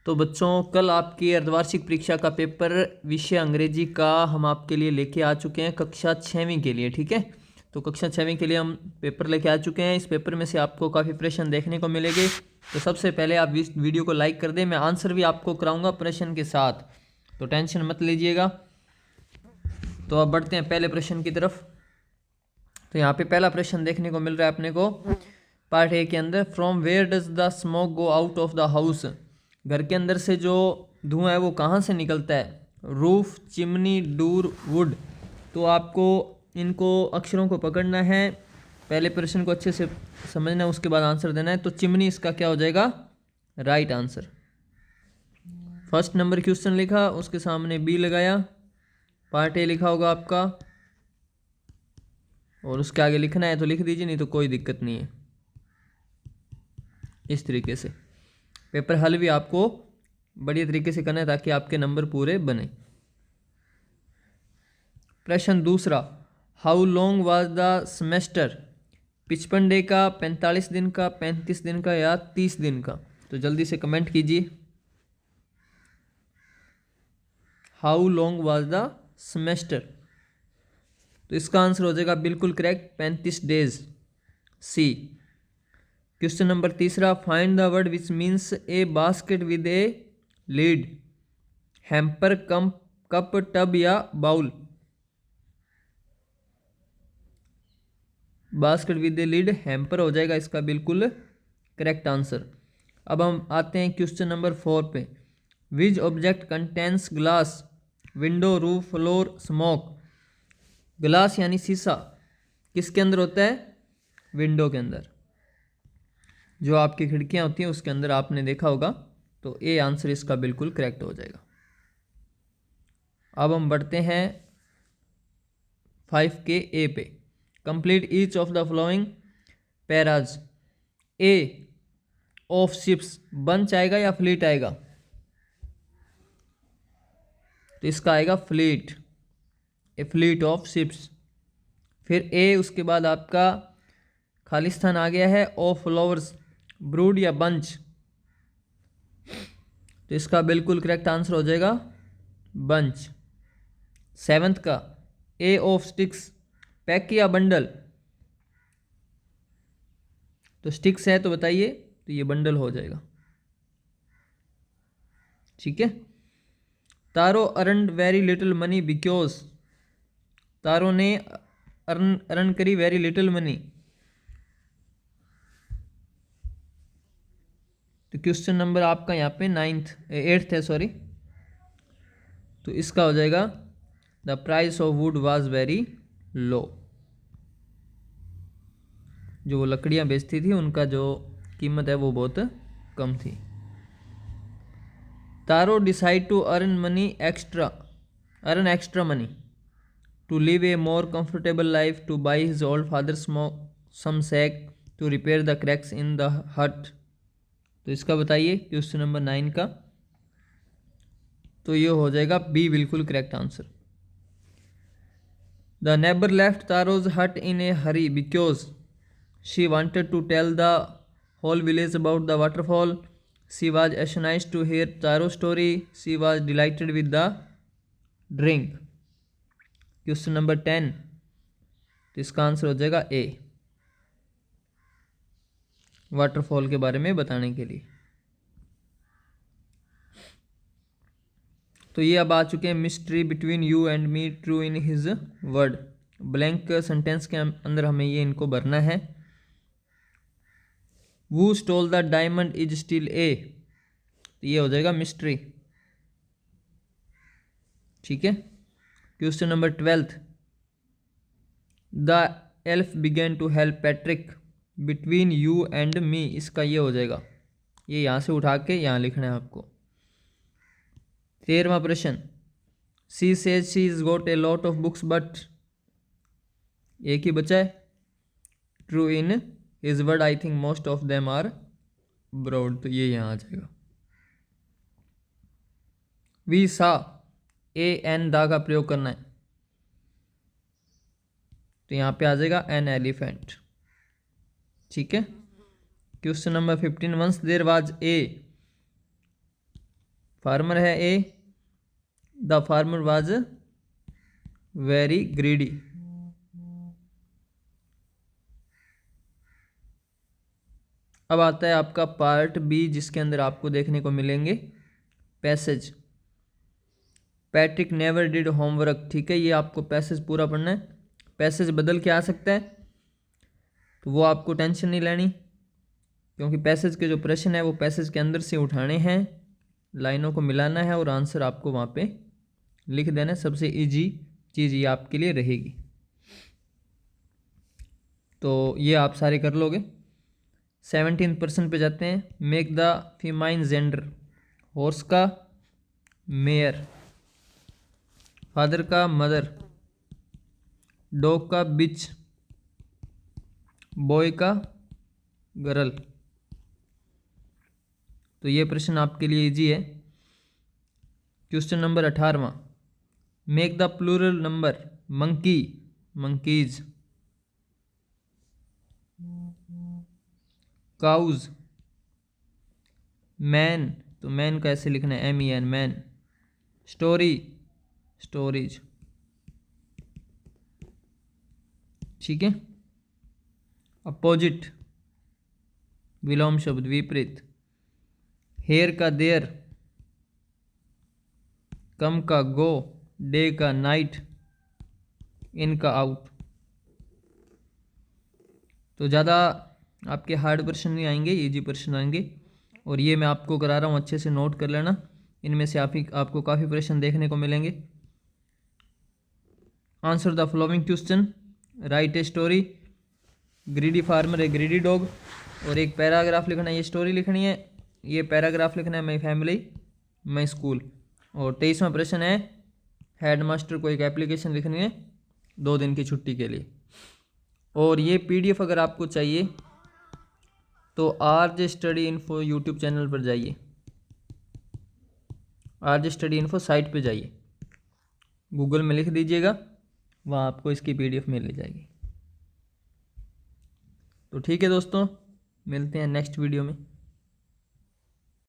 तो बच्चों कल आपकी अर्धवार्षिक परीक्षा का पेपर विषय अंग्रेजी का हम आपके लिए लेके आ चुके हैं कक्षा 6वीं के लिए। ठीक है, तो कक्षा 6वीं के लिए हम पेपर लेके आ चुके हैं। इस पेपर में से आपको काफ़ी प्रश्न देखने को मिलेंगे। तो सबसे पहले आप इस वीडियो को लाइक कर दें। मैं आंसर भी आपको कराऊंगा प्रश्न के साथ, तो टेंशन मत लीजिएगा। तो अब बढ़ते हैं पहले प्रश्न की तरफ। तो यहाँ पे पहला प्रश्न देखने को मिल रहा है अपने को पार्ट ए के अंदर, from where does the smoke go out of the house. घर के अंदर से जो धुआं है वो कहाँ से निकलता है? Roof, chimney, door, would. तो आपको इनको अक्षरों को पकड़ना है, पहले प्रश्न को अच्छे से समझना है, उसके बाद आंसर देना है। तो चिमनी इसका क्या हो जाएगा? Right answer. First number question लिखा, उसके सामने बी लगाया, पार्ट ए लिखा होगा आपका, और उसके आगे लिखना है तो लिख दीजिए, नहीं तो कोई दिक्कत नहीं है। इस तरीके से पेपर हल भी आपको बढ़िया तरीके से करना है ताकि आपके नंबर पूरे बने। प्रश्न दूसरा, how long was the semester? 55 day का, 45 दिन का, 35 दिन का या 30 दिन का? तो जल्दी से कमेंट कीजिए। How long was the semester? तो इसका आंसर हो जाएगा बिल्कुल correct, 35 days, C. Question number तीसरा, find the word which means a basket with a lid. Hamper, cup, tub या bowl? Basket with a lid hamper हो जाएगा इसका बिल्कुल करेक्ट आंसर। अब हम आते हैं क्वेश्चन नंबर 4 पे। Which object contains glass, window, roof, floor, smoke? Glass यानी शीशा किसके अंदर होता है? विंडो के अंदर। जो आपकी खिड़कियां होती हैं उसके अंदर आपने देखा होगा। तो ए आंसर इसका बिल्कुल करेक्ट हो जाएगा। अब हम बढ़ते हैं 5 के ए पे। Complete each of the following paras. A of ships, bunch आएगा या फ्लीट आएगा? तो इसका आएगा fleet, A fleet of ships. फिर ए उसके बाद आपका खाली स्थान आ गया है, ऑफ फ्लावर्स, ब्रूड या बंच? तो इसका बिल्कुल करेक्ट आंसर हो जाएगा बंच। 7th का, ए ऑफ स्टिक्स, पैक या बंडल? तो स्टिक्स है तो बताइए, तो ये बंडल हो जाएगा। ठीक है। Taro earned very little money because, Taro ने अर्न करी वेरी लिटिल मनी। तो क्वेश्चन नंबर आपका यहाँ पे 8th है, सॉरी। तो इसका हो जाएगा the price of would was very low. जो वो लकड़ियाँ बेचती थी उनका जो कीमत है वो बहुत कम थी। Taro decide to earn extra money to live a more comfortable life, to buy his old father's some sack, to repair the cracks in the hut। तो इसका बताइए क्वेश्चन नंबर 9 का। तो ये हो जाएगा बी बिल्कुल correct answer. The neighbour left Taro's hut in a hurry because she wanted to tell the whole village about the waterfall. She was astonished to hear Taro story. She was delighted with the drink. Question number 10, तो इसका answer हो जाएगा ए, waterfall के बारे में बताने के लिए। तो ये अब आ चुके हैं mystery between you and me, true in his word. Blank sentence के अंदर हमें ये इनको भरना है। Who stole the diamond is still a, तो ये हो जाएगा मिस्ट्री। ठीक है। Question number 12, the elf began to help Patrick between you and me, इसका ये हो जाएगा, ये यहाँ से उठा के यहाँ लिखना है आपको। 13वां प्रश्न, she says she is got a lot of books but, एक ही बचा है, true in his word I think most of them are broad, तो ये यहाँ आ जाएगा। वी सा, ए एन दा का प्रयोग करना है, तो यहाँ पे आ जाएगा एन एलिफेंट। ठीक है। Question number 15, once there was a, farmer है a, the farmer was very greedy. अब आता है आपका पार्ट बी, जिसके अंदर आपको देखने को मिलेंगे passage. Patrick never did homework, ठीक है, ये आपको पैसेज पूरा पढ़ना है। पैसेज बदल के आ सकता है, तो वो आपको टेंशन नहीं लेनी, क्योंकि पैसेज के जो प्रश्न है वो पैसेज के अंदर से उठाने हैं, लाइनों को मिलाना है और आंसर आपको वहाँ पे लिख देना है। सबसे इजी चीज़ ये आपके लिए रहेगी, तो ये आप सारे कर लोगे। 17% पे जाते हैं। Make the famine gender, horse का मेयर, फादर का मदर, डॉग का बिच, बॉय का गर्ल। तो ये प्रश्न आपके लिए इजी है। क्वेश्चन नंबर 18वां, make the plural number, monkey, monkeys, cows, man, तो मैन का ऐसे लिखना है MEN, मैन, स्टोरी, स्टोरीज, ठीक है। अपोजिट, विलोम शब्द, विपरीत, हेयर का देयर, कम का गो, डे का नाइट, इन का आउट। तो ज़्यादा आपके हार्ड प्रश्न नहीं आएंगे, इजी प्रश्न आएंगे, और ये मैं आपको करा रहा हूँ, अच्छे से नोट कर लेना। इनमें से आपको काफ़ी प्रश्न देखने को मिलेंगे। Answer the following question, right a story, greedy farmer A greedy dog, और एक पैराग्राफ लिखना है, ये स्टोरी लिखनी है, ये पैराग्राफ लिखना है, माई फैमिली, माई स्कूल। और 23वां प्रश्न है, हेडमास्टर को एक एप्लीकेशन लिखनी है 2 दिन की छुट्टी के लिए। और ये PDF अगर आपको चाहिए तो RJ study info YouTube channel पर जाइए, RJ स्टडी इन्फो साइट पे जाइए, गूगल में लिख दीजिएगा, वहाँ आपको इसकी PDF मिल जाएगी। तो ठीक है दोस्तों, मिलते हैं नेक्स्ट वीडियो में।